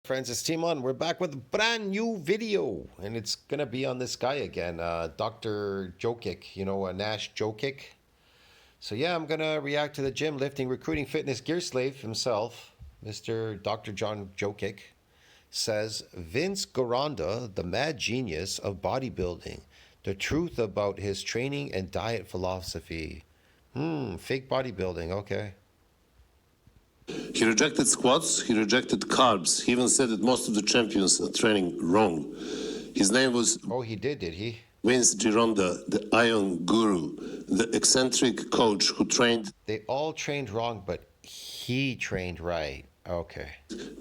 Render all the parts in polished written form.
Friends, it's Timon. We're back with a brand new video, and it's gonna be on this guy again, Dr. Jokic, Nash Jokic. So yeah, I'm gonna react to the gym, lifting, recruiting, fitness gear slave himself, Mr. Dr. John Jokic, says Vince Gironda, the mad genius of bodybuilding, the truth about his training and diet philosophy. Fake bodybuilding, okay. He rejected squats, he rejected carbs. He even said that most of the champions are training wrong. His name was... Oh, he did he? Vince Gironda, the Iron Guru, the eccentric coach who trained... They all trained wrong, but he trained right. Okay.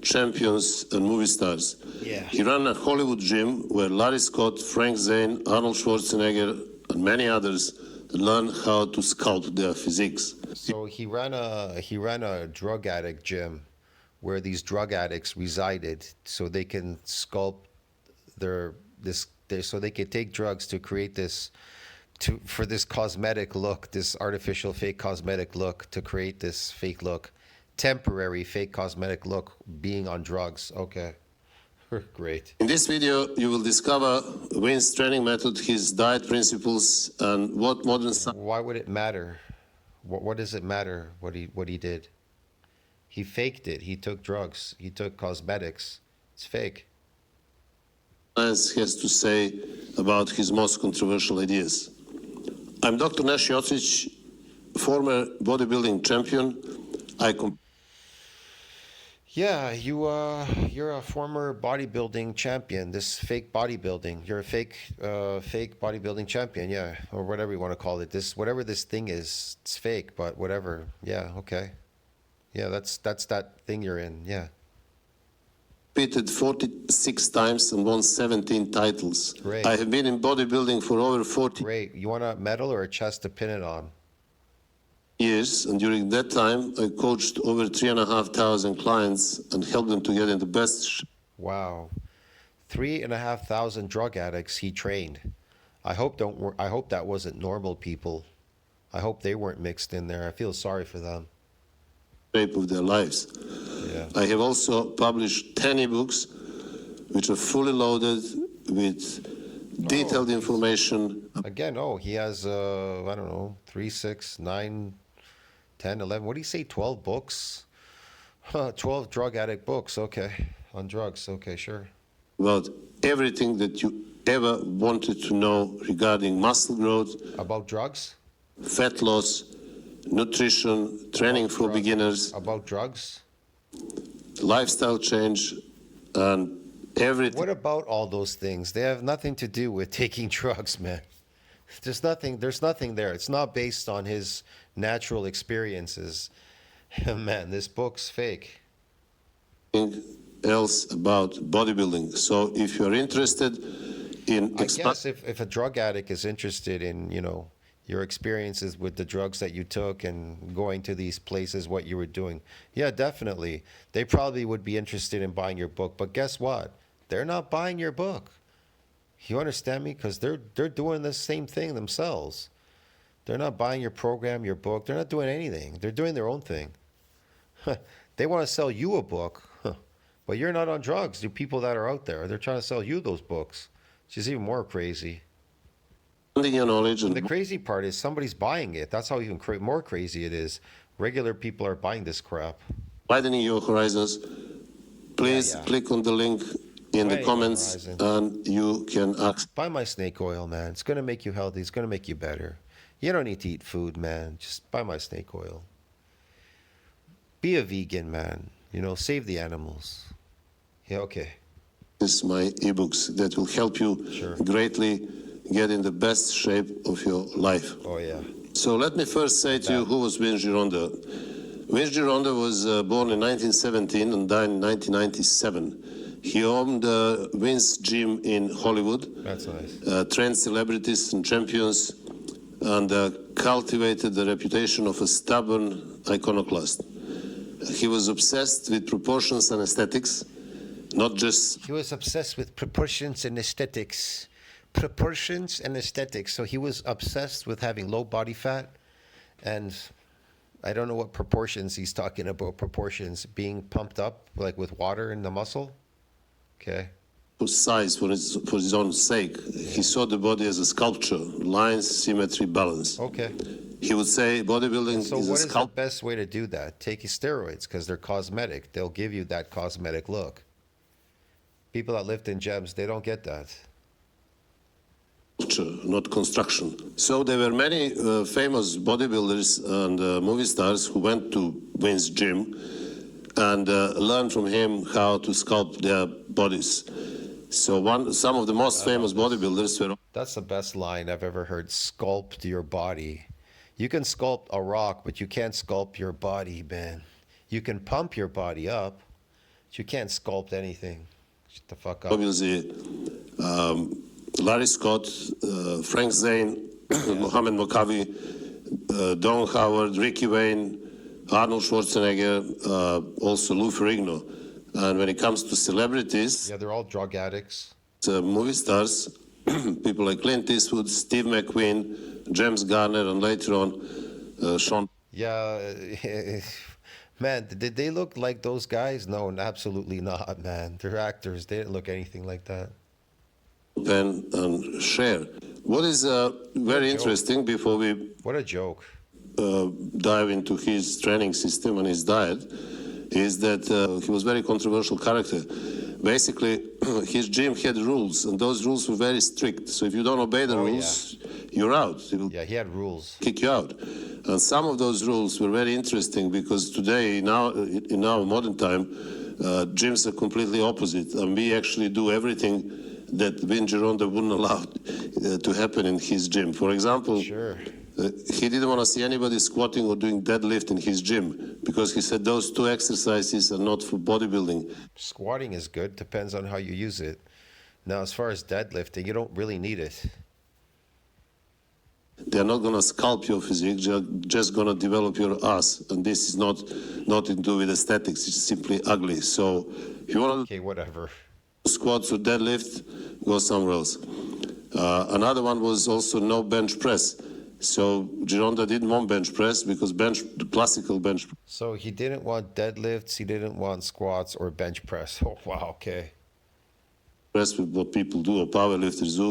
Champions and movie stars. Yeah. He ran a Hollywood gym where Larry Scott, Frank Zane, Arnold Schwarzenegger, and many others learned how to sculpt their physiques. So he ran a drug addict gym where these drug addicts resided so they can sculpt so they could take drugs to create for this cosmetic look, this artificial fake cosmetic look, to create this fake look, temporary fake cosmetic look, being on drugs. Okay. Great. In this video, you will discover Vince's training method, his diet principles, and what modern science... Why would it matter? What does it matter what he did? He faked it. He took drugs. He took cosmetics. It's fake. Science has to say about his most controversial ideas. I'm Dr. Nashjocic, former bodybuilding champion. Yeah, you're a former bodybuilding champion. This fake bodybuilding. You're a fake bodybuilding champion, yeah, or whatever you want to call it. Whatever this thing is, it's fake, but whatever. Yeah, okay. Yeah, that's that thing you're in. Yeah. Competed 46 times and won 17 titles. Great. I have been in bodybuilding for over 40 Great. You want a medal or a chest to pin it on? years, and during that time, I coached over 3,500 clients and helped them to get in the best. Wow, 3,500 drug addicts he trained. I hope that wasn't normal people. I hope they weren't mixed in there. I feel sorry for them. Shape of their lives. Yeah. I have also published 10 ebooks, which are fully loaded with detailed information. Again, he has, I don't know, 3, 6, 9, 10, 11, what do you say, 12 books? 12 drug addict books, okay, on drugs, okay, sure. About everything that you ever wanted to know regarding muscle growth. About drugs? Fat loss, nutrition, training for beginners. About drugs? Lifestyle change, and everything. What about all those things? They have nothing to do with taking drugs, man. There's nothing there. It's not based on his natural experiences. Man, this book's fake. Else about bodybuilding. So if you're interested in... I guess if a drug addict is interested in, your experiences with the drugs that you took and going to these places, what you were doing, yeah, definitely. They probably would be interested in buying your book. But guess what? They're not buying your book. You understand me? Because they're doing the same thing themselves. They're not buying your program, your book. They're not doing anything. They're doing their own thing. They want to sell you a book, but you're not on drugs. The people that are out there, they're trying to sell you those books, which is even more crazy. Your knowledge and the crazy part is somebody's buying it. That's how even more crazy it is. Regular people are buying this crap. Widening your horizons. Please click on the link in the comments and you can ask. Buy my snake oil, man. It's going to make you healthy. It's going to make you better. You don't need to eat food, man. Just buy my snake oil. Be a vegan, man. Save the animals. Yeah, okay. This is my ebooks that will help you greatly get in the best shape of your life. Oh, yeah. So let me first say to you, who was Vince Gironda? Vince Gironda was born in 1917 and died in 1997. He owned Vince Gym in Hollywood. That's nice. Trained celebrities and champions, and cultivated the reputation of a stubborn iconoclast. He was obsessed with proportions and aesthetics, not just... He was obsessed with proportions and aesthetics. Proportions and aesthetics. So he was obsessed with having low body fat, and I don't know what proportions he's talking about. Proportions being pumped up like with water in the muscle. Okay. For size, for his own sake. He saw the body as a sculpture, lines, symmetry, balance. Okay. He would say bodybuilding So is a what is the sculpture. best way to do that? Take your steroids because they're cosmetic. They'll give you that cosmetic look. People that lift in gyms, they don't get that. Not construction. So there were many famous bodybuilders and movie stars who went to Vince's gym and learned from him how to sculpt their bodies. So some of the most famous bodybuilders were. That's the best line I've ever heard. Sculpt your body. You can sculpt a rock, but you can't sculpt your body, man. You can pump your body up, but you can't sculpt anything. Shut the fuck up. Obviously, Larry Scott, Frank Zane, Mohammed Mokavi, Don Howard, Ricky Wayne, Arnold Schwarzenegger, also Lou Ferrigno. And when it comes to celebrities, Yeah, they're all drug addicts. movie stars, people like Clint Eastwood, Steve McQueen, James Garner, and later on, Sean Yeah, man, did they look like those guys? No, absolutely not, man. They're actors. They didn't look anything like that. Penn, and Cher. What is very interesting before we What a joke. dive into his training system and his diet is that he was a very controversial character. Basically, his gym had rules, and those rules were very strict. So if you don't obey the rules, you're out. It will Yeah, he had rules. kick you out. And some of those rules were very interesting because today, in our modern time, gyms are completely opposite, and we actually do everything that Vin Gironda wouldn't allow to happen in his gym. For example, Sure. he didn't want to see anybody squatting or doing deadlift in his gym because he said those two exercises are not for bodybuilding. Squatting is good. Depends on how you use it. Now, as far as deadlifting, you don't really need it. They're not going to sculpt your physique, they're just going to develop your ass. And this is not to do with aesthetics, it's simply ugly. So if you want Okay, whatever. to squats or deadlift, go somewhere else. Another one was also no bench press. So Gironda didn't want bench press because the classical bench So he didn't want deadlifts, he didn't want squats or bench press. Oh, wow, okay. press with what people do or powerlifters do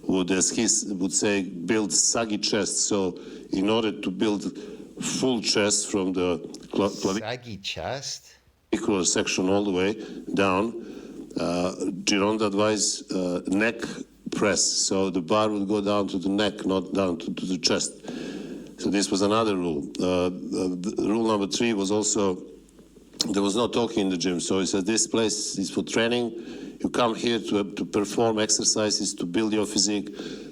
would, as he would say, build saggy chests. So in order to build full chest from the Saggy chest? clavicular section all the way down, Gironda advised neck press. So the bar would go down to the neck, not down to the chest. So this was another rule. Rule number 3 was also, there was no talking in the gym. So he said, this place is for training. You come here to perform exercises, to build your physique.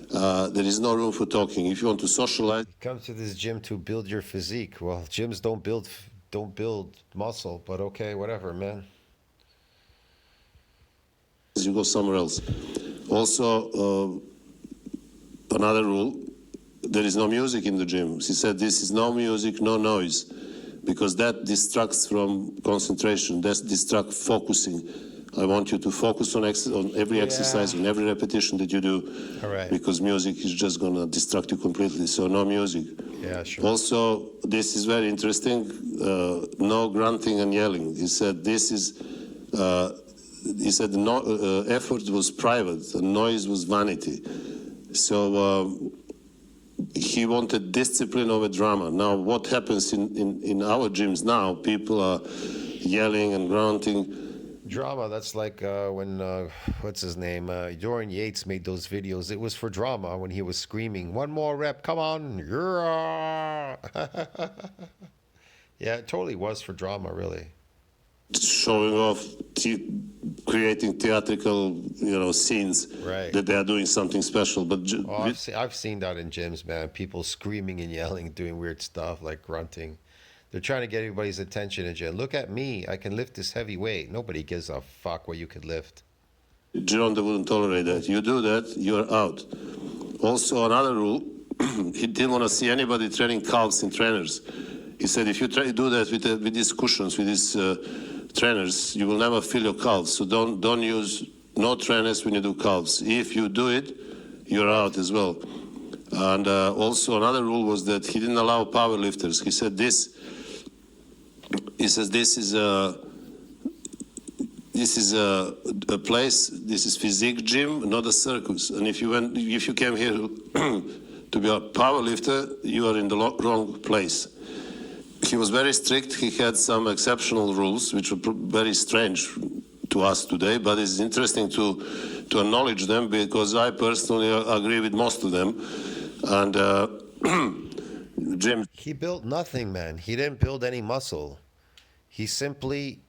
There is no room for talking. If you want to socialize, Come to this gym to build your physique. Well, gyms don't build muscle, but okay, whatever, man. you go somewhere else. Also, another rule, there is no music in the gym. He said this is no music, no noise, because that distracts from concentration, that distracts focusing. I want you to focus on every exercise, on every repetition that you do, All right. because music is just going to distract you completely, so no music. Yeah, sure. Also, this is very interesting, no grunting and yelling. He said no, effort was private and noise was vanity. So he wanted discipline over drama. Now, what happens in our gyms now, people are yelling and grunting. Drama, that's like when, what's his name? Dorian Yates made those videos. It was for drama when he was screaming, one more rep, come on. Yeah, it totally was for drama, really. Showing off, creating theatrical, scenes Right. that they are doing something special. But I've seen that in gyms, man. People screaming and yelling, doing weird stuff like grunting. They're trying to get everybody's attention in gym. Look at me. I can lift this heavy weight. Nobody gives a fuck what you could lift. Gironda wouldn't tolerate that. You do that, you're out. Also, another rule, he didn't want to see anybody training calves in trainers. He said, if you do that with these cushions, with these trainers, you will never feel your calves. So don't use no trainers when you do calves. If you do it, you're out as well. And also another rule was that he didn't allow power lifters. He said this is this is a place, this is physique gym, not a circus. And if you came here to be a power lifter, you are in the wrong place. He was very strict. He had some exceptional rules, which are very strange to us today, but it's interesting to acknowledge them, because I personally agree with most of them. And Jim, He built nothing, man. He didn't build any muscle. He simply,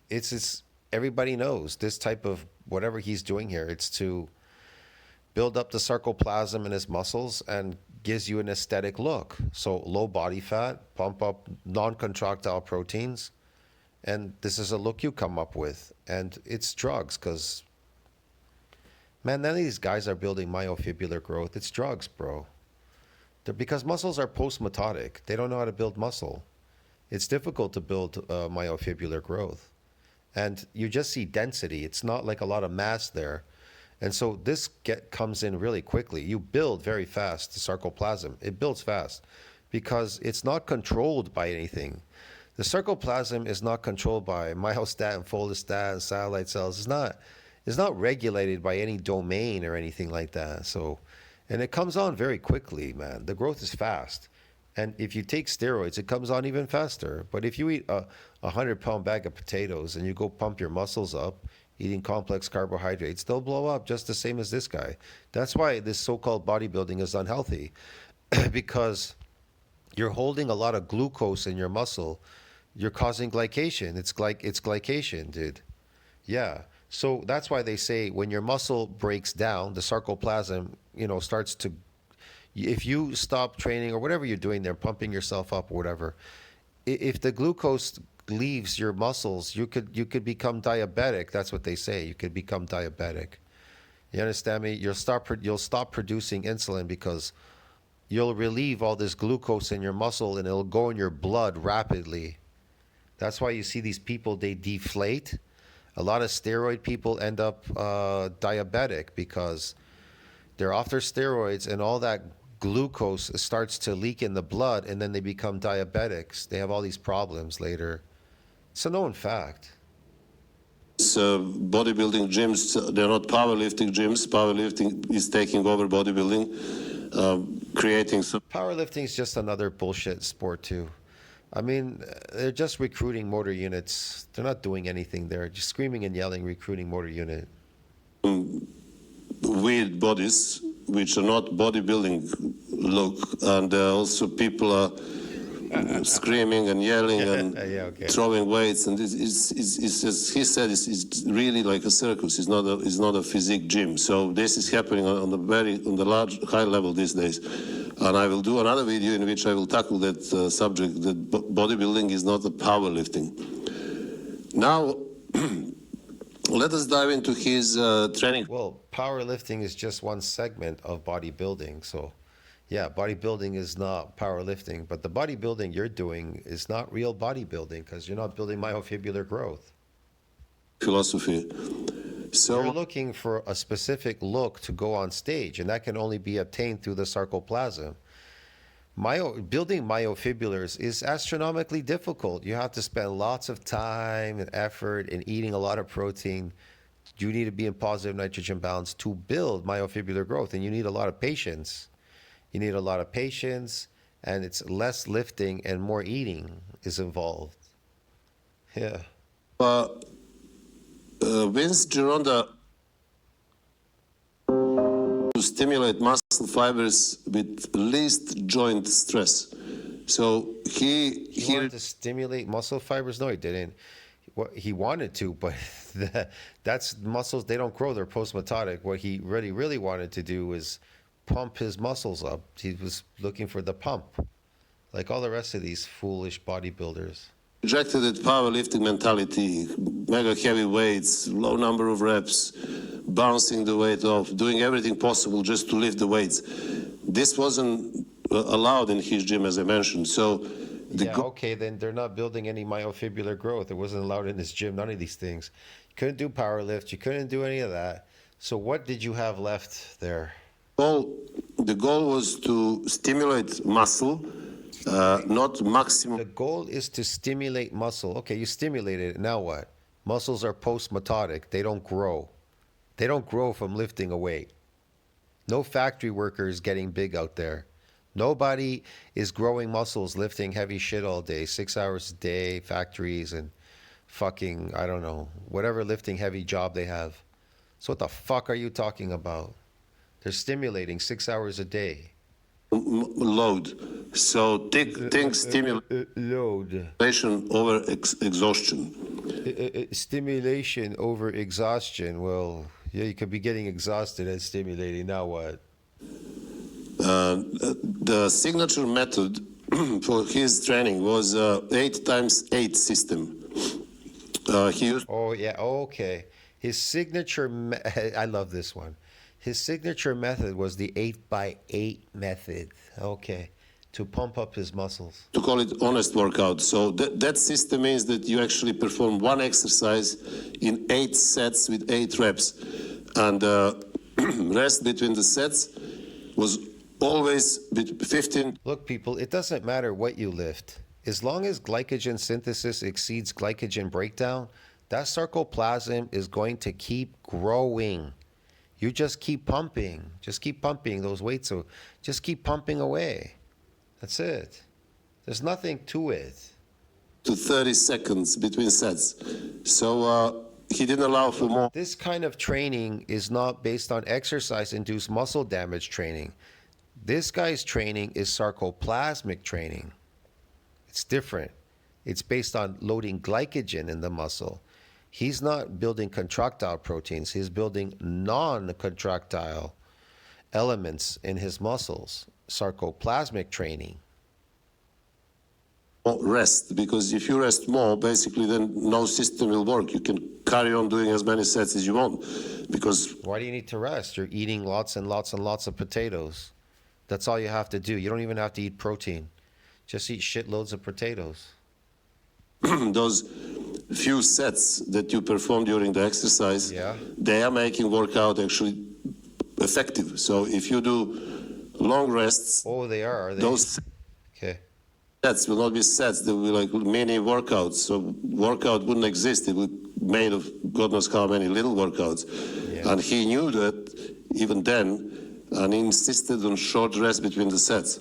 everybody knows this type of whatever he's doing here. It's to build up the sarcoplasm in his muscles and gives you an aesthetic look. So low body fat, pump up non-contractile proteins, and this is a look you come up with. And it's drugs, because, man, none of these guys are building myofibrillar growth. It's drugs, bro. Because muscles are post-mitotic. They don't know how to build muscle. It's difficult to build myofibrillar growth. And you just see density. It's not like a lot of mass there. And so this comes in really quickly. You build very fast the sarcoplasm. It builds fast because it's not controlled by anything. The sarcoplasm is not controlled by myostatin, follistatin, satellite cells. It's not regulated by any domain or anything like that. So, and it comes on very quickly, man. The growth is fast. And if you take steroids, it comes on even faster. But if you eat a 100-pound bag of potatoes and you go pump your muscles up, eating complex carbohydrates, they'll blow up just the same as this guy. That's why this so-called bodybuilding is unhealthy, because you're holding a lot of glucose in your muscle. You're causing glycation. It's glycation, dude. Yeah. So that's why they say when your muscle breaks down, the sarcoplasm, starts to, if you stop training or whatever you're doing there, pumping yourself up or whatever, if the glucose leaves your muscles, you could become diabetic. That's what they say. You could become diabetic. You understand me? You'll stop producing insulin because you'll relieve all this glucose in your muscle and it'll go in your blood rapidly. That's why you see these people, they deflate. A lot of steroid people end up diabetic because they're off their steroids and all that glucose starts to leak in the blood, and then they become diabetics. They have all these problems later. It's a known fact. Bodybuilding gyms, they're not powerlifting gyms. Powerlifting is taking over bodybuilding, creating some... Powerlifting is just another bullshit sport too. I mean, they're just recruiting motor units. They're not doing anything there. Just screaming and yelling, recruiting motor unit. Weird bodies, which are not bodybuilding look, and also people are screaming and yelling and throwing weights, and it's as he said, it's really like a circus. It's not a physique gym. So this is happening on the large high level these days. And I will do another video in which I will tackle that subject, that bodybuilding is not a powerlifting. Now, let us dive into his training. Well, powerlifting is just one segment of bodybuilding. So, yeah, bodybuilding is not powerlifting, but the bodybuilding you're doing is not real bodybuilding because you're not building myofibrillar growth. Philosophy. So you're looking for a specific look to go on stage, and that can only be obtained through the sarcoplasm. Building myofibrillars is astronomically difficult. You have to spend lots of time and effort and eating a lot of protein. You need to be in positive nitrogen balance to build myofibrillar growth, and you need a lot of patience. You need a lot of patience, and it's less lifting and more eating is involved. Yeah. Vince Gironda to stimulate muscle fibers with least joint stress. So he wanted to stimulate muscle fibers? No, he didn't. He wanted to, but that's muscles, they don't grow, they're post-mitotic. What he really wanted to do was pump his muscles up. He was looking for the pump, like all the rest of these foolish bodybuilders. Rejected that powerlifting mentality, mega heavy weights, low number of reps, bouncing the weight off, doing everything possible just to lift the weights. This wasn't allowed in his gym, as I mentioned. So, okay, then they're not building any myofibrillar growth. It wasn't allowed in his gym, none of these things. You couldn't do power lift, you couldn't do any of that. So what did you have left there? Well, the goal was to stimulate muscle, not maximum. The goal is to stimulate muscle. Okay, you stimulated it. Now what? Muscles are post-mitotic. They don't grow. They don't grow from lifting a weight. No factory worker is getting big out there. Nobody is growing muscles lifting heavy shit all day, 6 hours a day, factories and fucking, I don't know, whatever lifting heavy job they have. So what the fuck are you talking about? They're stimulating 6 hours a day. Load. So think stimulation Load. over exhaustion. Stimulation over exhaustion. Well, yeah, you could be getting exhausted and stimulating. Now what? The signature method for his training was 8x8 system. He used Oh, yeah. Okay. His signature, I love this one. His signature method was the 8x8 method. Okay. To pump up his muscles. to call it honest workout. So that system means that you actually perform one exercise in 8 sets with 8 reps. And rest between the sets was always 15. Look, people, it doesn't matter what you lift. As long as glycogen synthesis exceeds glycogen breakdown, that sarcoplasm is going to keep growing. You just keep pumping. Just keep pumping those weights. So just keep pumping away. That's it. There's nothing to it. To 30 seconds between sets. So he didn't allow for more. This kind of training is not based on exercise-induced muscle damage training. This guy's training is sarcoplasmic training. It's different. It's based on loading glycogen in the muscle. He's not building contractile proteins. He's building non-contractile elements in his muscles. Sarcoplasmic training. Rest, because if you rest more, basically then no system will work. You can carry on doing as many sets as you want, because Why do you need to rest? You're eating lots and lots and lots of potatoes. That's all you have to do. You don't even have to eat protein. Just eat shitloads of potatoes. those few sets that you perform during the exercise, Yeah. they are making workout actually effective. So if you do long rests, Oh, they are they? those Okay. sets will not be sets, they will be like mini workouts. So workout wouldn't exist. It would be made of God knows how many little workouts. Yeah. And he knew that even then, and he insisted on short rest between the sets.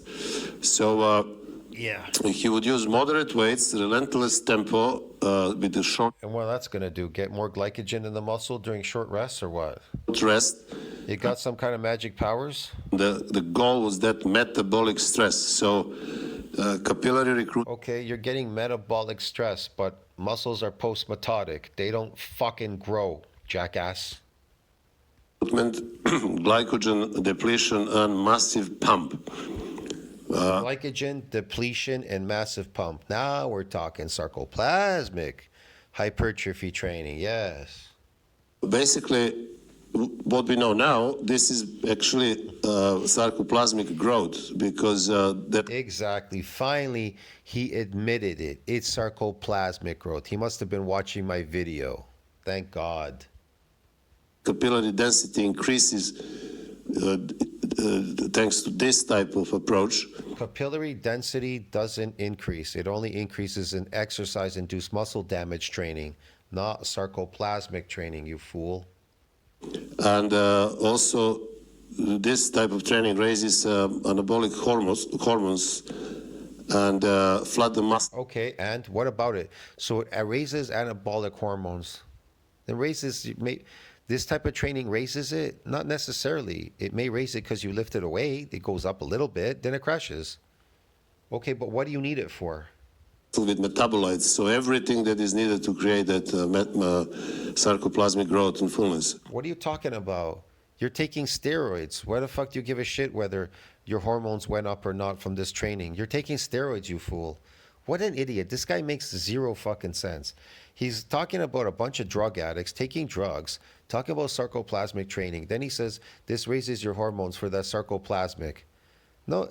So Yeah. he would use moderate weights, relentless tempo with the short And what that's going to do, get more glycogen in the muscle during short rests or what? rest. It got some kind of magic powers? The goal was that metabolic stress. So capillary recruitment. Okay, you're getting metabolic stress, but muscles are post-mitotic. They don't fucking grow, jackass. Glycogen depletion and massive pump. Glycogen depletion and massive pump. Now we're talking sarcoplasmic hypertrophy training. Yes. Basically, what we know now, this is actually sarcoplasmic growth, because that Exactly. Finally, he admitted it. It's sarcoplasmic growth. He must have been watching my video. Thank God. capillary density increases thanks to this type of approach. Capillary density doesn't increase. It only increases in exercise-induced muscle damage training, not sarcoplasmic training, you fool. And also, this type of training raises anabolic hormones and flood the muscle. Okay, and what about it? So it raises anabolic hormones. It raises, this type of training raises it? Not necessarily. It may raise it because you lifted a weight. It goes up a little bit, then it crashes. Okay, but what do you need it for? With metabolites, so everything that is needed to create that sarcoplasmic growth and fullness. What are you talking about? You're taking steroids. Why the fuck do you give a shit whether your hormones went up or not from this training? You're taking steroids, you fool. What an idiot. This guy makes zero fucking sense. He's talking about a bunch of drug addicts taking drugs, talking about sarcoplasmic training. Then he says this raises your hormones for that sarcoplasmic. No,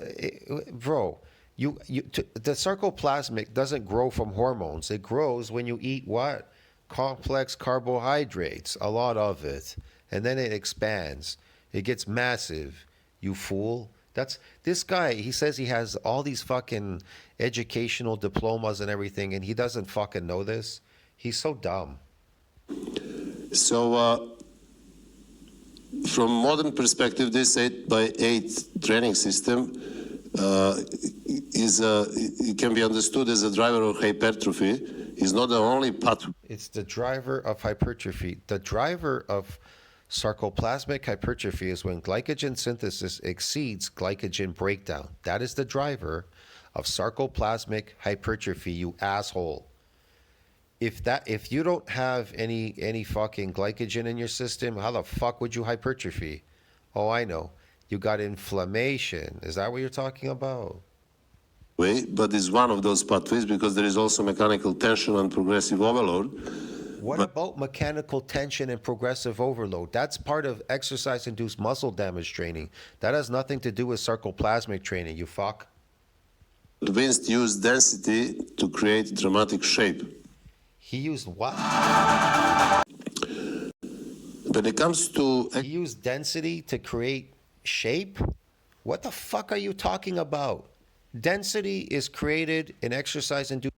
bro. The sarcoplasmic doesn't grow from hormones. It grows when you eat what? Complex carbohydrates, a lot of it. And then it expands. It gets massive, you fool. This guy, he says he has all these fucking educational diplomas and everything, and he doesn't fucking know this. He's so dumb. So from modern perspective, this 8x8 training system it can be understood as a driver of hypertrophy. Is not the only pathway. It's the driver of hypertrophy. The driver of sarcoplasmic hypertrophy is when glycogen synthesis exceeds glycogen breakdown. That is the driver of sarcoplasmic hypertrophy, you asshole. If you don't have any fucking glycogen in your system, how the fuck would you hypertrophy? Oh, I know. You got inflammation. Is that what you're talking about? But is one of those pathways because there is also mechanical tension and progressive overload. What about mechanical tension and progressive overload? That's part of exercise-induced muscle damage training. That has nothing to do with sarcoplasmic training, you fuck. Vince used density to create dramatic shape. He used what? When it comes to... He used density to create shape? What the fuck are you talking about? Density is created in exercise-induced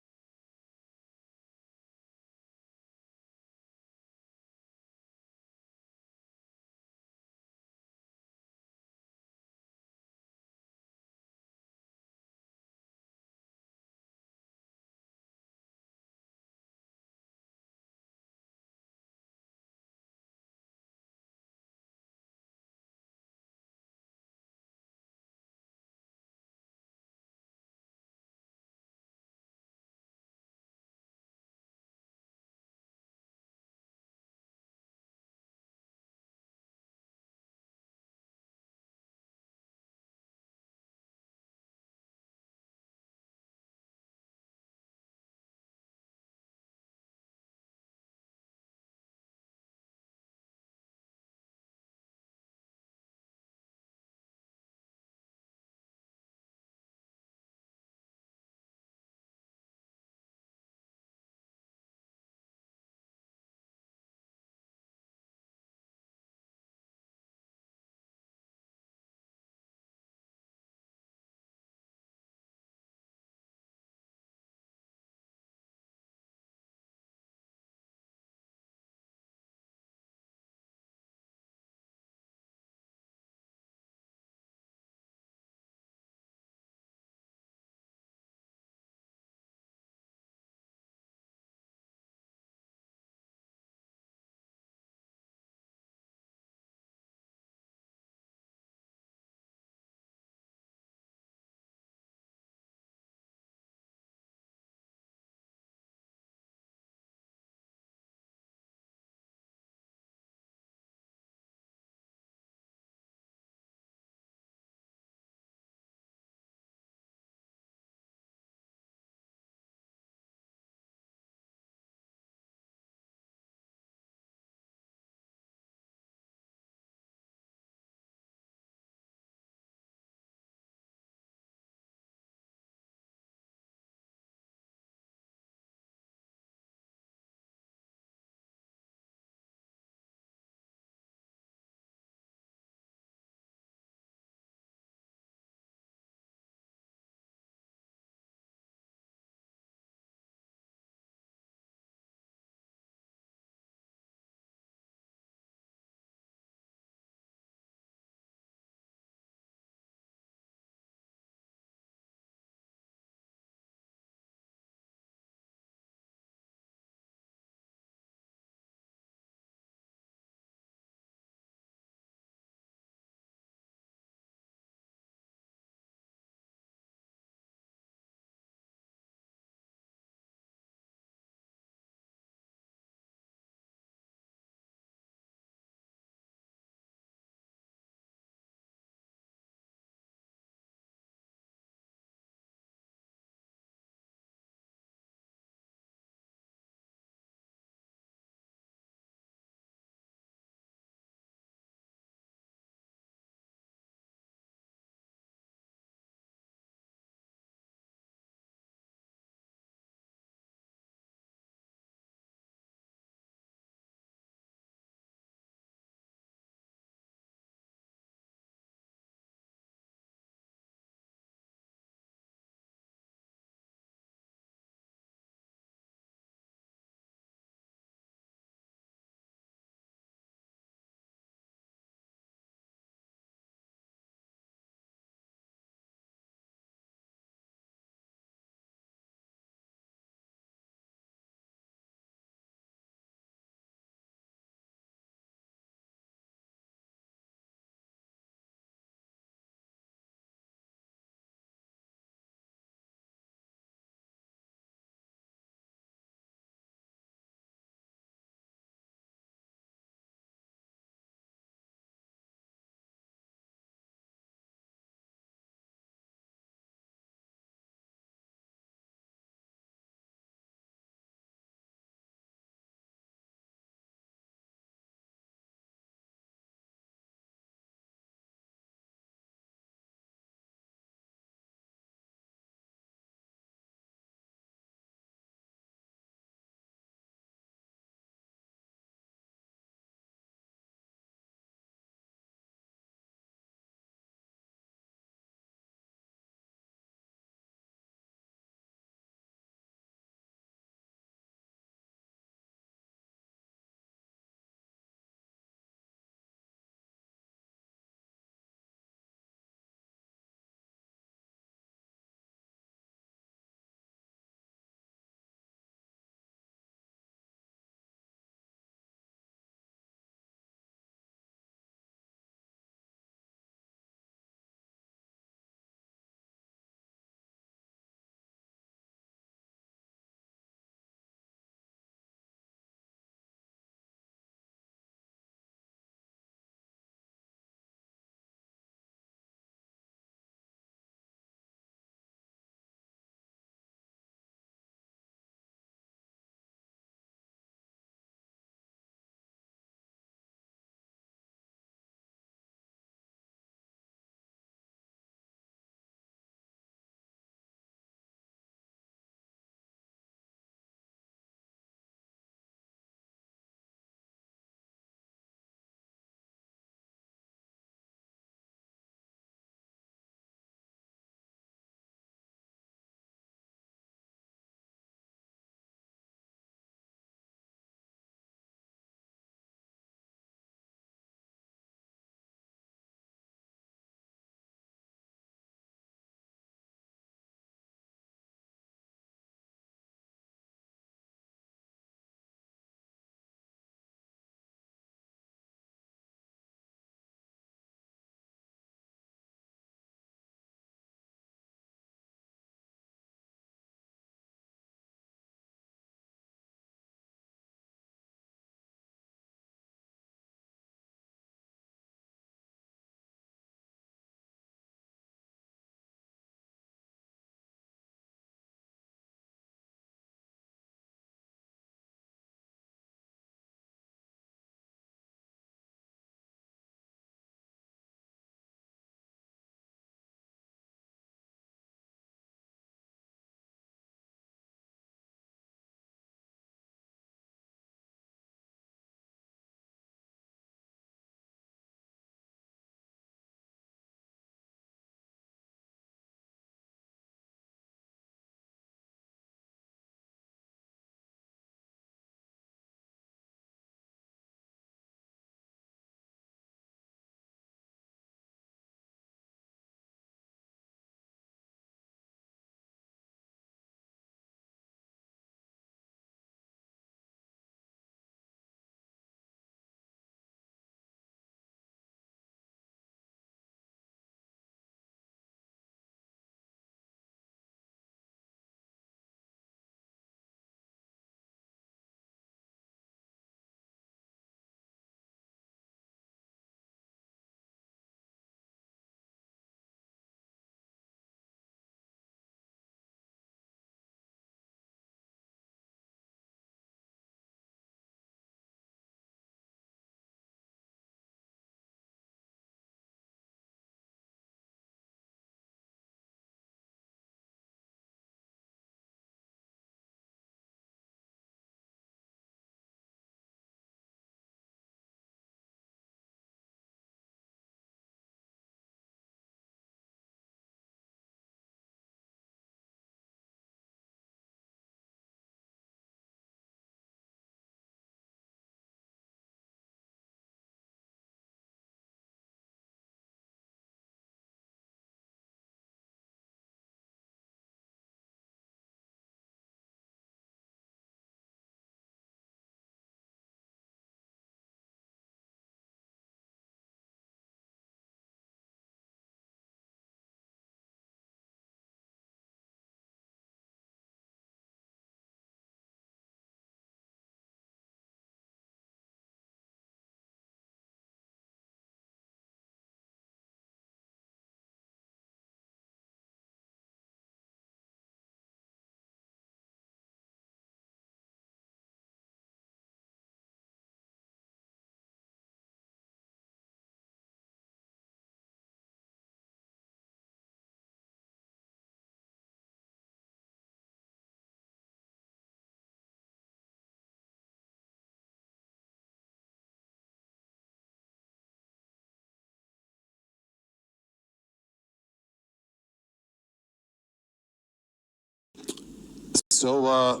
So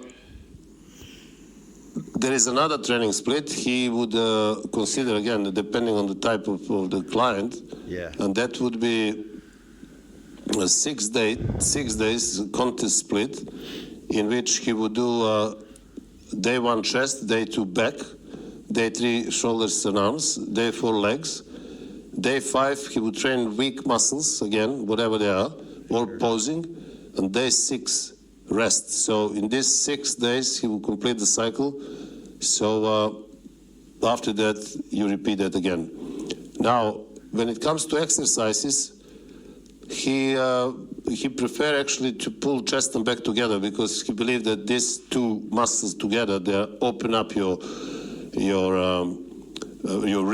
there is another training split. He would consider, again, depending on the type of the client, Yeah. and that would be a 6 days contest split, in which he would do day 1 chest, day 2 back, day 3 shoulders and arms, day 4 legs. Day 5 he would train weak muscles, again, whatever they are, or posing, and day 6 rest. So in these 6 days he will complete the cycle. So after that you repeat that again. Now, when it comes to exercises, he preferred actually to pull chest and back together, because he believed that these two muscles together, they open up your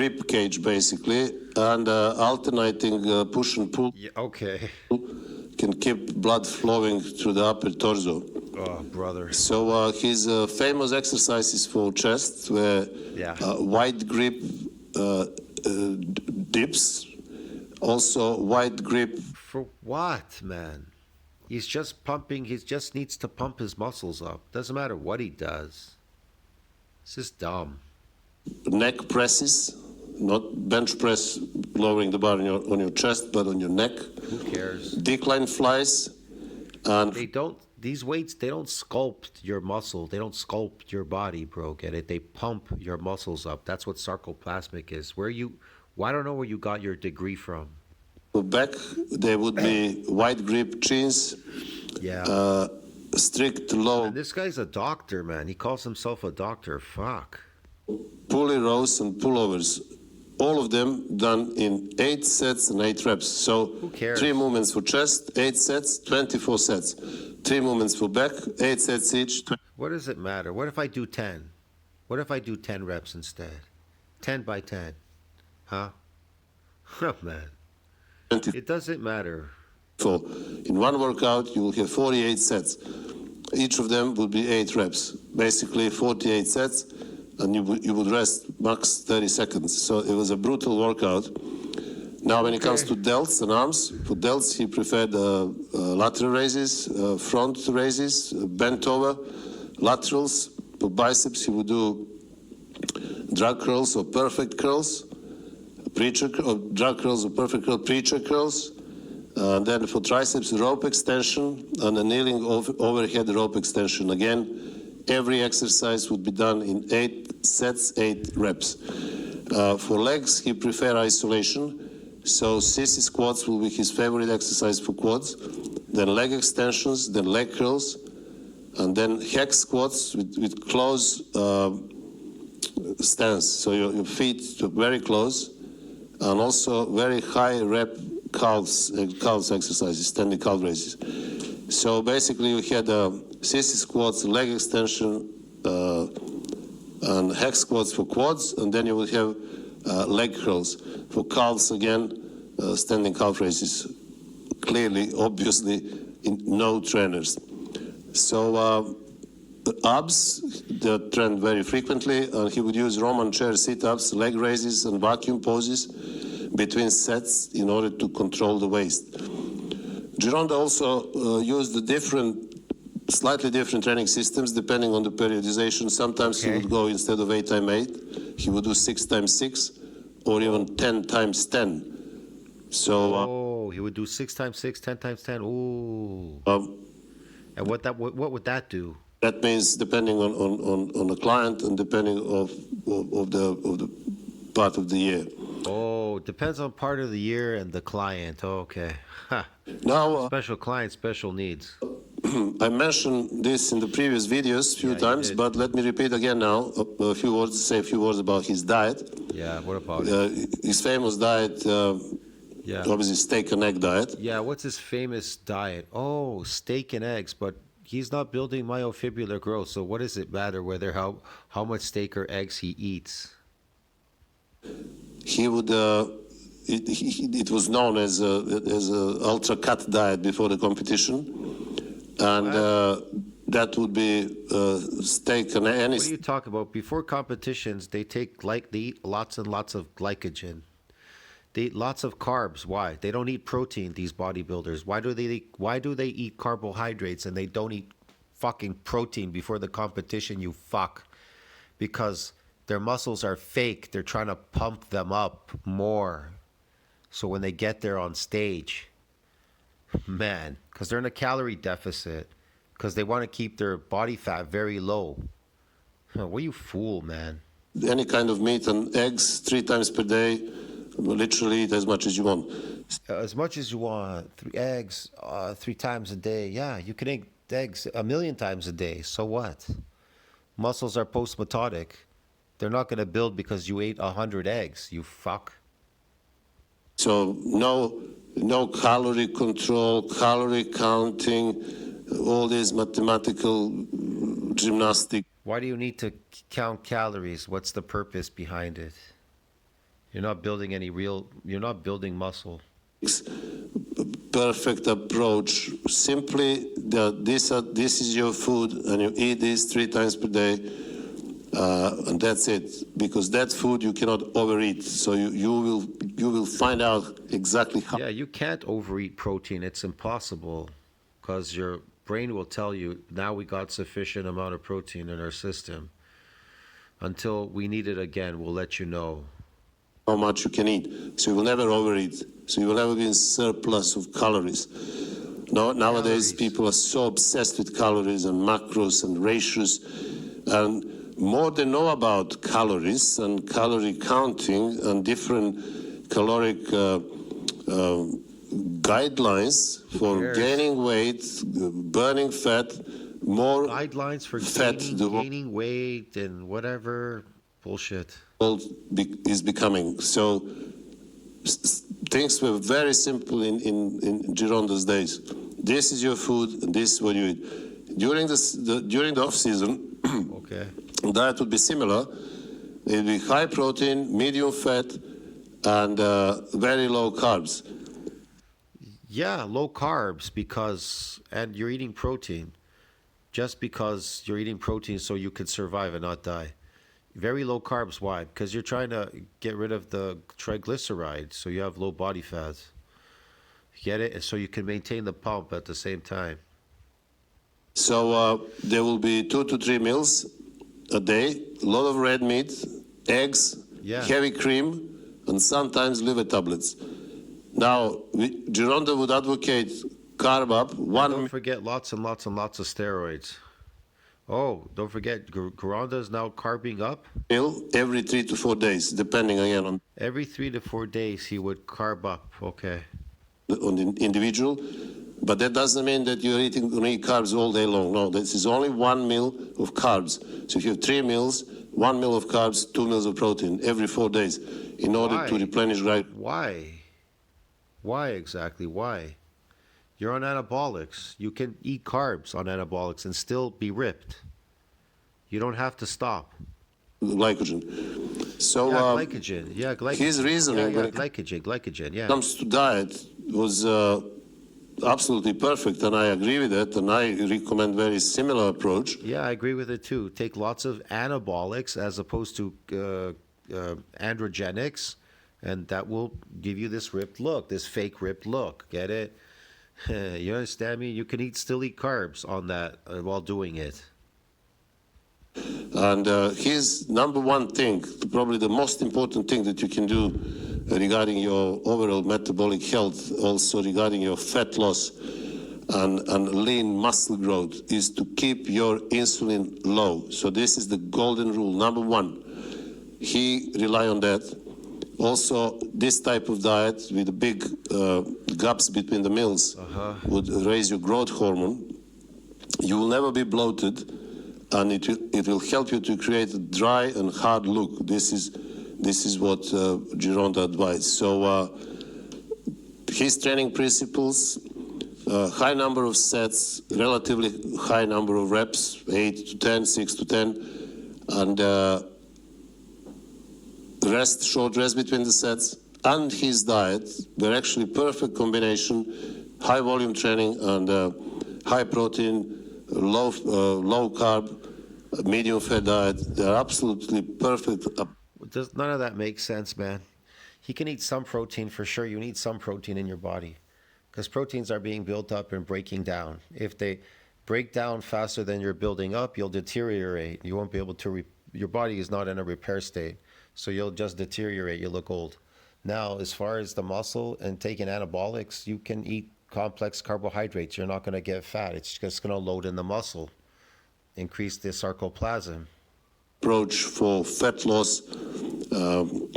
rib cage basically, and alternating push and pull. Yeah, okay. Can keep blood flowing through the upper torso. Oh, brother. So his famous exercises for chest were wide grip dips, also wide grip. For what, man? He's just pumping. He just needs to pump his muscles up. Doesn't matter what he does. It's just dumb. Neck presses, not bench press, lowering the bar on your chest, but on your neck. Who cares? Decline flies, and They don't. These weights, they don't sculpt your muscle. They don't sculpt your body, bro. Get it? They pump your muscles up. That's what sarcoplasmic is. I don't know where you got your degree from. for back there would be wide grip chins. Yeah. Strict low. And this guy's a doctor, man. He calls himself a doctor. Fuck. Pulley rows and pullovers, all of them done in 8 sets and 8 reps. So Who cares? 3 movements for chest, 8 sets, 24 sets. 3 movements for back, 8 sets each. What does it matter? What if I do 10? What if I do 10 reps instead? 10 by 10. Huh? Oh, man. 24. It doesn't matter. In one workout, you will have 48 sets. Each of them would be 8 reps. Basically 48 sets, and you would rest max 30 seconds. So it was a brutal workout. Now, when it comes to delts and arms, for delts, he preferred lateral raises, front raises, bent over, laterals. For biceps, he would do drag curls or perfect curls, drag curls or perfect curl, preacher curls. And then for triceps, rope extension and a kneeling overhead rope extension. Again, every exercise would be done in 8 sets, 8 reps. For legs, he preferred isolation. So sissy squats will be his favorite exercise for quads. Then leg extensions, then leg curls, and then hex squats with close stance. So your feet are very close, and also very high rep calves exercises, standing calf raises. So basically you had sissy squats, leg extension, and hex squats for quads, and then you will have leg curls. For calves, again, standing calf raises. Clearly, obviously, no trainers. So the abs, they trend very frequently, and he would use Roman chair sit-ups, leg raises, and vacuum poses between sets in order to control the waist. Gironda also used slightly different training systems depending on the periodization. Sometimes he would go, instead of 8x8, he would do 6x6 or even 10x10. So he would do 6x6, 10x10. Ooh. And what would that do? That means depending on the client and depending of the part of the year. Oh, depends on part of the year and the client. Oh, okay. Now, special client, special needs. I mentioned this in the previous videos a few times, but let me repeat again now say a few words about his diet. Yeah, what about it? His famous diet, obviously steak and egg diet. Yeah, what's his famous diet? Oh, steak and eggs, but he's not building myofibrillar growth, so what does it matter whether how much steak or eggs he eats? He would. It was known as a ultra cut diet before the competition, and that would be steak and any. What are you talking about? Before competitions, they eat lots and lots of glycogen. They eat lots of carbs. Why? They don't eat protein. These bodybuilders. Why do they eat carbohydrates and they don't eat fucking protein before the competition, you fuck. Because their muscles are fake. They're trying to pump them up more. So when they get there on stage, man, because they're in a calorie deficit, because they want to keep their body fat very low. What are you fool, man? Any kind of meat and eggs 3 times per day, literally eat as much as you want. As much as you want. 3 eggs 3 times a day. Yeah, you can eat eggs 1,000,000 times a day. So what? Muscles are post-mitotic. They're not going to build because you ate 100 eggs, you fuck. So no calorie control, calorie counting, all this mathematical gymnastics. Why do you need to count calories? What's the purpose behind it? You're not building you're not building muscle. Perfect approach. Simply this is your food and you eat this 3 times per day, and that's it. Because that food you cannot overeat. So you will find out exactly how. Yeah, you can't overeat protein. It's impossible, because your brain will tell you, now we got sufficient amount of protein in our system. Until we need it again, we'll let you know. How much you can eat. So you will never overeat. So you will never be in surplus of calories. No, nowadays people are so obsessed with calories and macros and ratios, and more they know about calories and calorie counting and different caloric guidelines for gaining weight, burning fat, more guidelines for fat gaining weight and whatever bullshit is becoming. So things were very simple in Gironda's days. This is your food, and this is what you eat. During the off season, okay, diet would be similar. It would be high protein, medium fat, and very low carbs. Yeah, low carbs, and you're eating protein. Just because you're eating protein so you could survive and not die. Very low carbs. Why? Because you're trying to get rid of the triglycerides, so you have low body fat. Get it? So you can maintain the pump at the same time. So there will be 2 to 3 meals a day, a lot of red meat, eggs, heavy cream, and sometimes liver tablets. Now, Gironda would advocate carb up. Don't forget lots and lots and lots of steroids. Oh, don't forget, Gironda is now carbing up? Meal every 3 to 4 days, depending again on... Every 3 to 4 days he would carb up, okay. On the individual, but that doesn't mean that you're eating carbs all day long. No, this is only 1 meal of carbs. So if you have 3 meals, 1 meal of carbs, 2 meals of protein every 4 days in order to replenish right. Why? Why exactly? Why? You're on anabolics. You can eat carbs on anabolics and still be ripped. You don't have to stop. Glycogen. So glycogen. Yeah, glycogen. His reasoning when glycogen. comes to diet was absolutely perfect, and I agree with it, and I recommend very similar approach. Yeah, I agree with it too. Take lots of anabolics as opposed to androgenics, and that will give you this ripped look, this fake ripped look. Get it? You understand me? You can still eat carbs on that while doing it. And his number one thing, probably the most important thing that you can do regarding your overall metabolic health, also regarding your fat loss and lean muscle growth, is to keep your insulin low. So this is the golden rule, number one. He rely on that. Also, this type of diet with the big gaps between the meals would raise your growth hormone. You will never be bloated, and it will help you to create a dry and hard look. This is what Gironda advised. So his training principles, high number of sets, relatively high number of reps, 8 to 10, 6 to 10, and short rest between the sets, and his diet were actually perfect combination, high volume training and high protein, low carb, medium fat diet. They're absolutely perfect. None of that makes sense, man. He can eat some protein for sure. You need some protein in your body because proteins are being built up and breaking down. If they break down faster than you're building up, you'll deteriorate. You won't be able to, your body is not in a repair state. So you'll just deteriorate. You look old. Now, as far as the muscle and taking anabolics, you can eat complex carbohydrates. You're not going to get fat. It's just going to load in the muscle, increase the sarcoplasm. Approach for fat loss,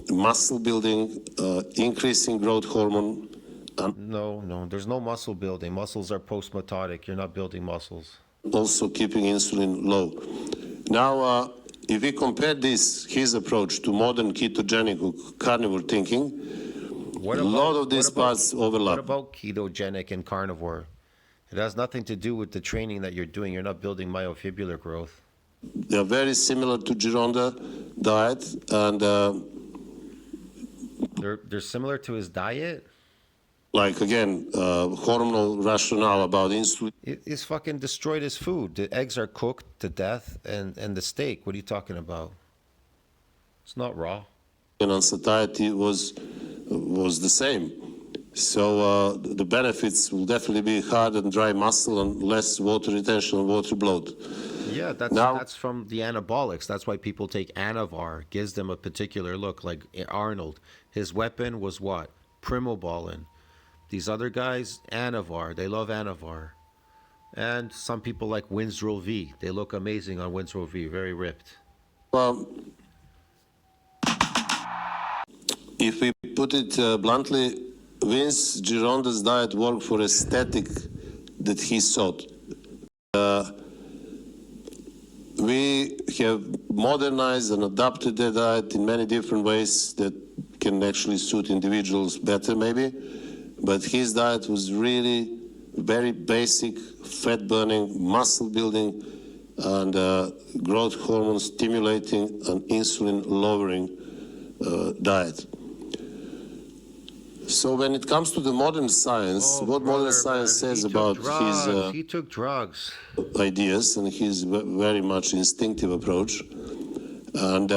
muscle building, increasing growth hormone. No, there's no muscle building. Muscles are post-mitotic. You're not building muscles. Also keeping insulin low. Now, if we compare his approach to modern ketogenic or carnivore thinking, a lot of these parts overlap. What about ketogenic and carnivore? It has nothing to do with the training that you're doing. You're not building myofibrillar growth. They are very similar to Gironda diet, and they're similar to his diet. Like again, hormonal rationale about insulin. He's fucking destroyed his food. The eggs are cooked to death, and the steak. What are you talking about? It's not raw. And satiety was the same. So the benefits will definitely be hard and dry muscle and less water retention and water bloat. Yeah, that's from the anabolics. That's why people take Anavar. Gives them a particular look. Like Arnold, his weapon was what? Primobolan. These other guys, Anavar. They love Anavar. And some people like Winslow V. They look amazing on Winslow V. Very ripped. If we put it bluntly, Vince Gironda's diet worked for aesthetic that he sought. We have modernized and adapted the diet in many different ways that can actually suit individuals better maybe. But his diet was really very basic, fat burning, muscle building, and growth hormone stimulating and insulin lowering diet. So when it comes to the modern science, modern science says about he took drugs, ideas and his very much instinctive approach, and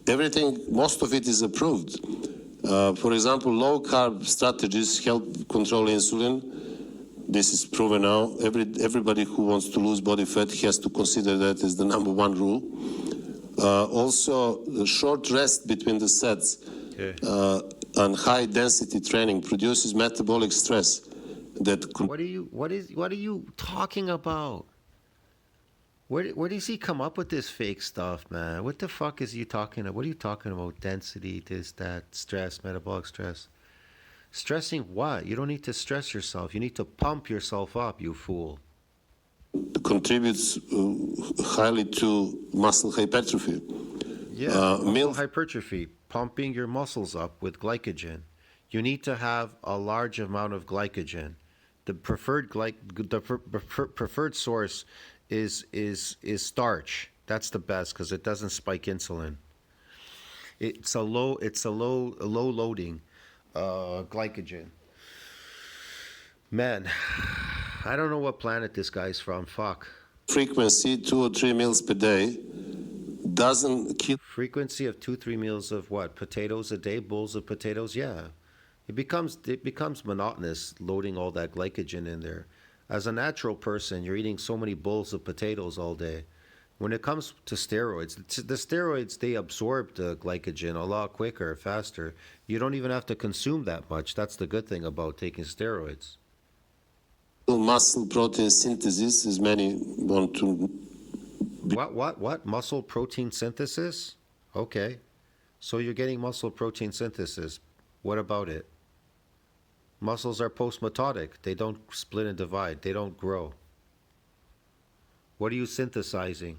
everything, most of it is approved. For example, low carb strategies help control insulin. This is proven now. Everybody who wants to lose body fat has to consider that as the number one rule. Also, the short rest between the sets. Okay. And high density training produces metabolic stress that what are you talking about? Where does he come up with this fake stuff, man? What the fuck is you talking about? What are you talking about? Density, this, that, stress, metabolic stress. Stressing what? You don't need to stress yourself. You need to pump yourself up, you fool. Contributes highly to muscle hypertrophy. Yeah, muscle hypertrophy, pumping your muscles up with glycogen. You need to have a large amount of glycogen. The preferred preferred source is starch. That's the best because it doesn't spike insulin. It's a low loading glycogen. Man, I don't know what planet this guy's from. Fuck. Frequency 2 or 3 meals per day doesn't kill. Frequency of 2-3 meals of what? Potatoes a day, bowls of potatoes. Yeah, it becomes monotonous loading all that glycogen in there. As a natural person, you're eating so many bowls of potatoes all day. When it comes to steroids, the steroids, they absorb the glycogen a lot quicker, faster. You don't even have to consume that much. That's the good thing about taking steroids. Muscle protein synthesis, as many want to. What? Muscle protein synthesis? Okay. So you're getting muscle protein synthesis. What about it? Muscles are post-mitotic. They don't split and divide. They don't grow. What are you synthesizing?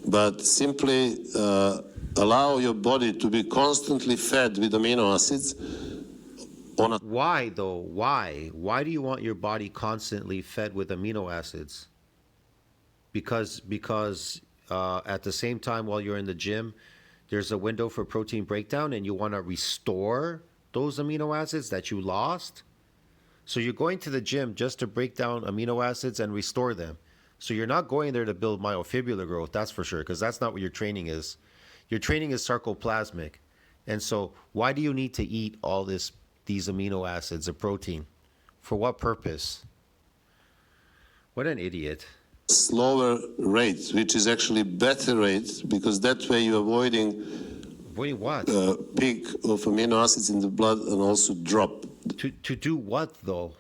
But simply allow your body to be constantly fed with amino acids. Why though? Why? Why do you want your body constantly fed with amino acids? Because at the same time while you're in the gym, there's a window for protein breakdown and you want to restore those amino acids that you lost. So you're going to the gym just to break down amino acids and restore them. So you're not going there to build myofibrillar growth, that's for sure, because that's not what your training is. Your training is sarcoplasmic. And so why do you need to eat all these amino acids of protein? For what purpose? What an idiot. slower rate, which is actually better rate, because that way you're avoiding Wait, what? peak of amino acids in the blood and also drop. To do what, though?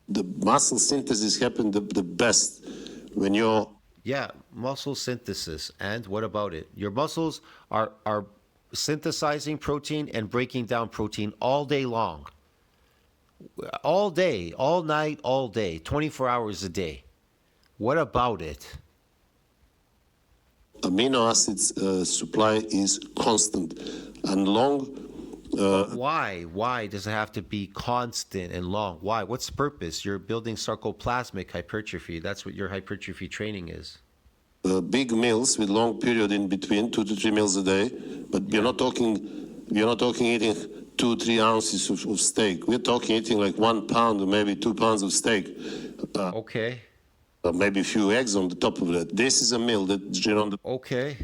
The muscle synthesis happens the best when you're Yeah, muscle synthesis. And what about it? Your muscles are synthesizing protein and breaking down protein all day long. All day, all night, all day, 24 hours a day. What about it? amino acids supply is constant and long. Why? Why does it have to be constant and long? Why? What's the purpose? You're building sarcoplasmic hypertrophy. That's what your hypertrophy training is. Big meals with long period in between, 2 to 3 meals a day, but we're not talking eating 2-3 ounces of steak. We're talking eating like 1 pound or maybe 2 pounds of steak. Okay. Maybe a few eggs on the top of that. This is a meal that Gironda Okay.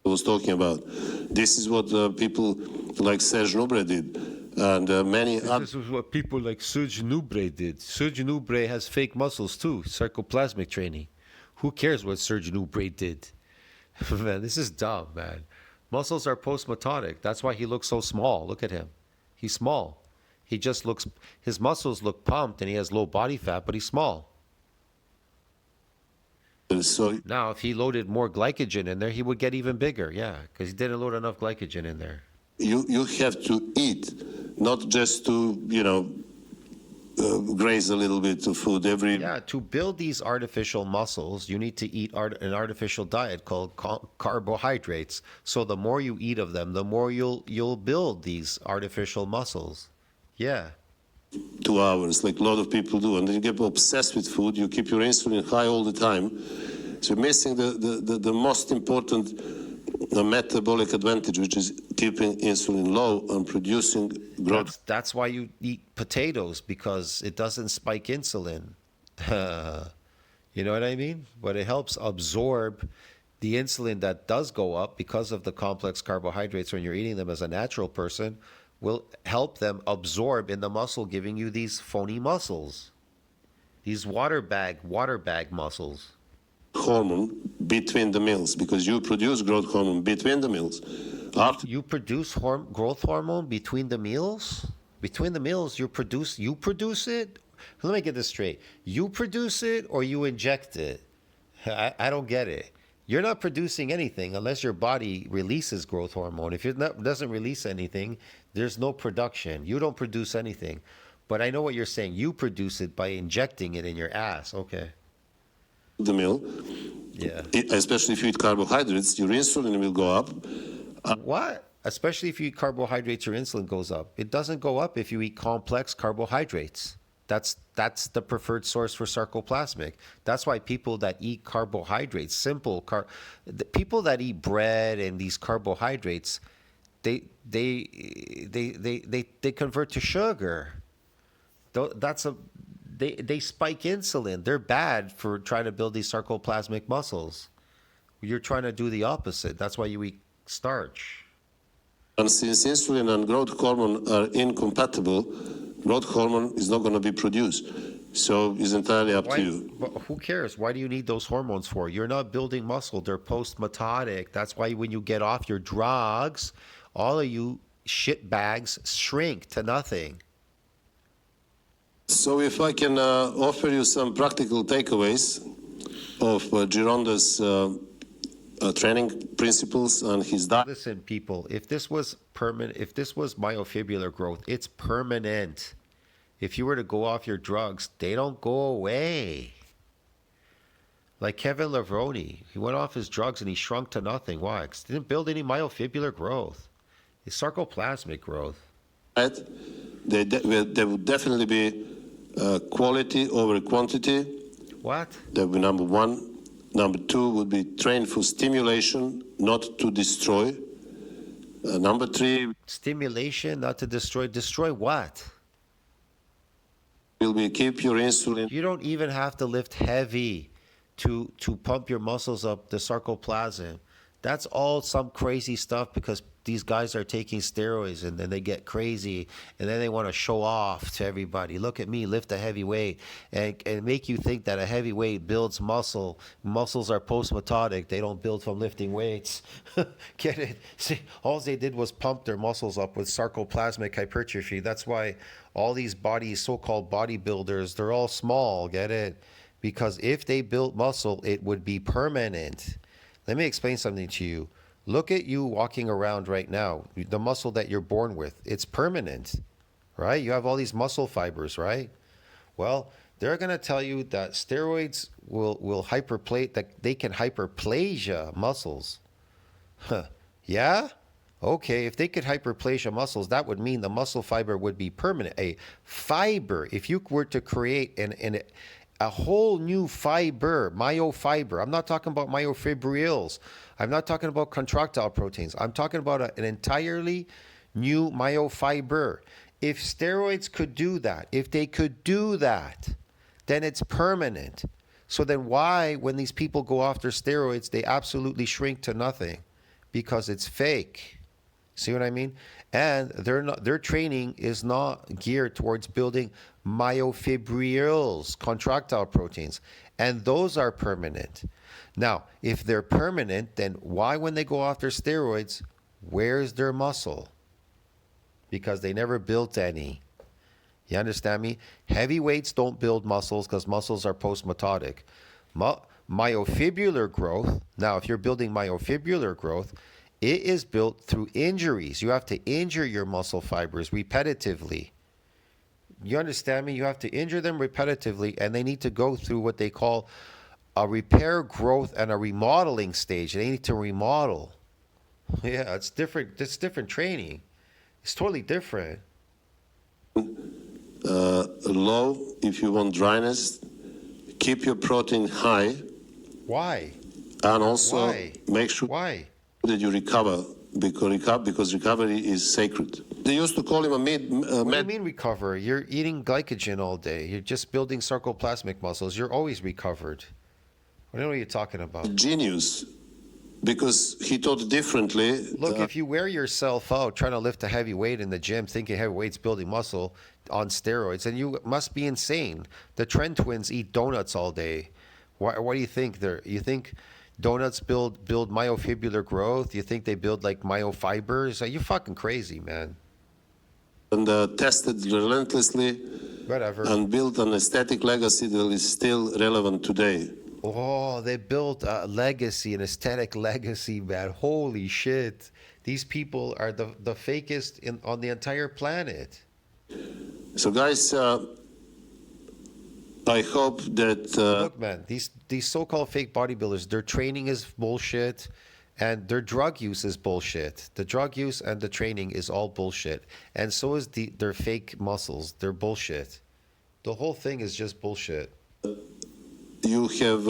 was talking about. This is what people like Serge Nubre did, and many other. This is what people like Serge Nubre did. Serge Nubre has fake muscles too, sarcoplasmic training. Who cares what Serge Nubre did? Man, this is dumb, man. Muscles are post-mitotic. That's why he looks so small. Look at him. He's small. He just looks, his muscles look pumped and he has low body fat, but he's small. So Now, if he loaded more glycogen in there, he would get even bigger. Yeah, because he didn't load enough glycogen in there. you have to eat, not just to graze a little bit of food every. Yeah, to build these artificial muscles, you need to eat an artificial diet called carbohydrates. So the more you eat of them, the more you'll build these artificial muscles. Yeah. 2 hours, like a lot of people do, and then you get obsessed with food. You keep your insulin high all the time, so you're missing the most important metabolic advantage, which is keeping insulin low and producing growth. That's why you eat potatoes, because it doesn't spike insulin. You know what I mean? But it helps absorb the insulin that does go up because of the complex carbohydrates when you're eating them as a natural person, will help them absorb in the muscle, giving you these phony muscles, these water bag muscles. Hormone between the meals, because you produce growth hormone between the meals. After You produce growth hormone between the meals? Between the meals, you produce it? Let me get this straight. You produce it or you inject it? I don't get it. You're not producing anything unless your body releases growth hormone. If it doesn't release anything, there's no production. You don't produce anything. But I know what you're saying. You produce it by injecting it in your ass. Okay. the meal, Yeah. especially if you eat carbohydrates, your insulin will go up. What? Especially if you eat carbohydrates, your insulin goes up. It doesn't go up if you eat complex carbohydrates. That's the preferred source for sarcoplasmic. That's why people that eat carbohydrates, the people that eat bread and these carbohydrates, they convert to sugar. They spike insulin. They're bad for trying to build these sarcoplasmic muscles. You're trying to do the opposite. That's why you eat starch. And since insulin and growth hormone are incompatible, growth hormone is not going to be produced. So it's entirely up to you. But who cares? Why do you need those hormones for? You're not building muscle. They're post-mitotic. That's why when you get off your drugs, all of you shit bags shrink to nothing. So if I can offer you some practical takeaways of Gironda's training principles and his diet. Listen, people, if this was permanent, if this was myofibrillar growth, it's permanent. If you were to go off your drugs, they don't go away. Like Kevin Lavroni, he went off his drugs and he shrunk to nothing. Why? Because he didn't build any myofibrillar growth. It's sarcoplasmic growth. There would definitely be quality over quantity. What? That would be number one. Number two would be train for stimulation, not to destroy. Number three Stimulation, not to destroy. Destroy what? will be keep your insulin. You don't even have to lift heavy to pump your muscles up, the sarcoplasm. That's all some crazy stuff because these guys are taking steroids and then they get crazy and then they want to show off to everybody. Look at me, lift a heavy weight and make you think that a heavy weight builds muscle. Muscles are post-mitotic. They don't build from lifting weights. Get it? See, all they did was pump their muscles up with sarcoplasmic hypertrophy. That's why all these bodies, so-called bodybuilders, they're all small. Get it? Because if they built muscle, it would be permanent. Let me explain something to you. Look at you walking around right now. The muscle that you're born with, it's permanent, right? You have all these muscle fibers, right? Well, they're going to tell you that steroids will hyperplate, that they can hyperplasia muscles. Huh. Yeah? Okay, if they could hyperplasia muscles, that would mean the muscle fiber would be permanent. A fiber, if you were to create a whole new fiber, myofiber. I'm not talking about myofibrils. I'm not talking about contractile proteins. I'm talking about an entirely new myofiber. If steroids could do that, if they could do that, then it's permanent. So then why, when these people go off their steroids, they absolutely shrink to nothing? Because it's fake. See what I mean? And their training is not geared towards building myofibrils, contractile proteins. And those are permanent. Now, if they're permanent, then why, when they go off their steroids, where's their muscle? Because they never built any. You understand me? Heavy weights don't build muscles because muscles are post-mitotic. Myofibrillar growth, now if you're building myofibrillar growth, it is built through injuries. You have to injure your muscle fibers repetitively. You understand me? You have to injure them repetitively, and they need to go through what they call a repair, growth, and a remodeling stage. They need to remodel. Yeah, it's different. It's different training. It's totally different. Low if you want dryness. Keep your protein high. Why? And also Why? make sure Why? that you recover because recovery is sacred. They used to call him a What do you mean recover? You're eating glycogen all day. You're just building sarcoplasmic muscles. You're always recovered. I don't know what you're talking about. genius because he taught differently. Look, if you wear yourself out trying to lift a heavy weight in the gym, thinking heavy weight's building muscle on steroids, then you must be insane. The Trend twins eat donuts all day. What do you think? You think donuts build myofibrillar growth? You think they build like myofibers? Are you fucking crazy, man? And tested relentlessly. Whatever. And built an aesthetic legacy that is still relevant today. Oh, they built a legacy, an aesthetic legacy, man. Holy shit. These people are the fakest on the entire planet. So, guys, I hope that... Look, man, these so-called fake bodybuilders, their training is bullshit, and their drug use is bullshit. The drug use and the training is all bullshit. And so is their fake muscles. They're bullshit. The whole thing is just bullshit. You have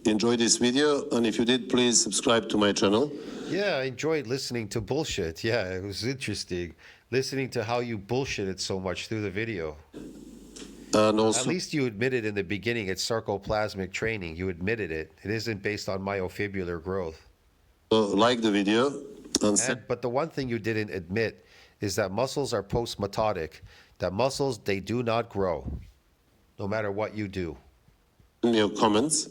enjoyed this video, and if you did, please subscribe to my channel. Yeah, I enjoyed listening to bullshit. Yeah, it was interesting. Listening to how you bullshitted so much through the video. And also, At least you admitted in the beginning it's sarcoplasmic training. You admitted it. It isn't based on myofibrillar growth. like the video. But the one thing you didn't admit is that muscles are post-mitotic. That muscles, they do not grow, no matter what you do. Your comments.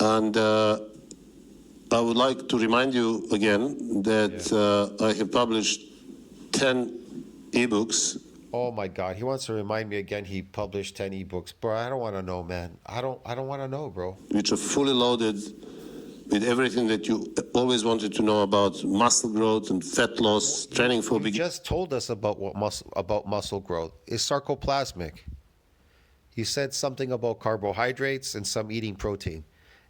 And I would like to remind you again that I have published 10 ebooks. Oh my God, he wants to remind me again he published 10 ebooks. Bro, I don't want to know, man. I don't want to know, bro. Which are fully loaded with everything that you always wanted to know about muscle growth and fat loss, training for beginners. You just told us about muscle growth. It's sarcoplasmic. You said something about carbohydrates and some eating protein.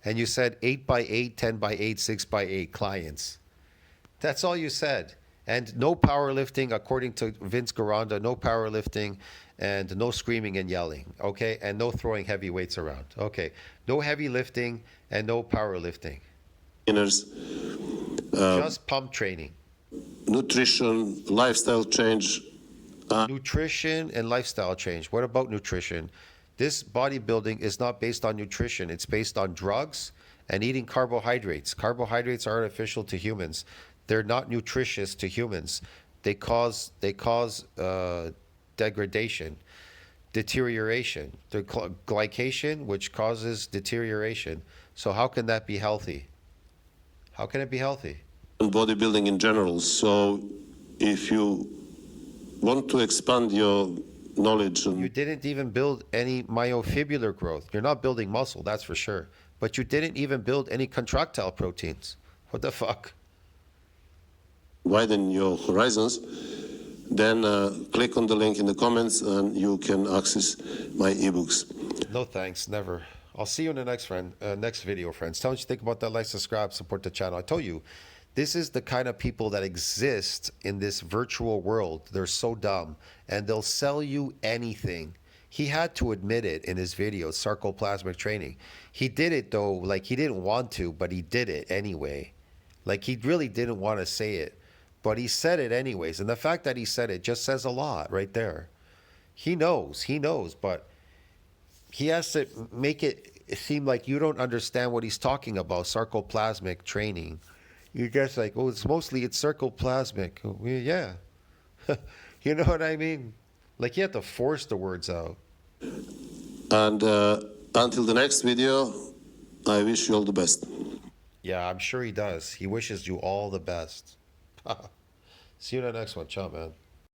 And you said 8x8, 10x8, 6x8 clients. That's all you said. And no powerlifting, according to Vince Gironda, no powerlifting and no screaming and yelling, okay? And no throwing heavy weights around, okay? No heavy lifting and no powerlifting. Just pump training. Nutrition, lifestyle change. Nutrition and lifestyle change. What about nutrition? This bodybuilding is not based on nutrition. It's based on drugs and eating carbohydrates. Carbohydrates are artificial to humans. They're not nutritious to humans. They cause degradation, deterioration. The glycation, which causes deterioration. So how can that be healthy? How can it be healthy? And bodybuilding in general. So if you want to expand your knowledge You on didn't even build any myofibrillar growth. You're not building muscle, that's for sure. But you didn't even build any contractile proteins. What the fuck? widen your horizons, then click on the link in the comments and you can access my ebooks. No thanks, never. I'll see you in the next video, friends. Tell me what you think about that. Like, subscribe, support the channel. I told you, this is the kind of people that exist in this virtual world. They're so dumb, and they'll sell you anything. He had to admit it in his video, Sarcoplasmic training. He did it though, like he didn't want to, but he did it anyway. Like he really didn't want to say it, but he said it anyways. And the fact that he said it just says a lot right there. He knows, but he has to make it seem like you don't understand what he's talking about, sarcoplasmic training. You're just like, oh, it's sarcoplasmic. Oh, yeah. You know what I mean? Like you have to force the words out. And until the next video, I wish you all the best. Yeah, I'm sure he does. He wishes you all the best. See you in the next one. Ciao, man.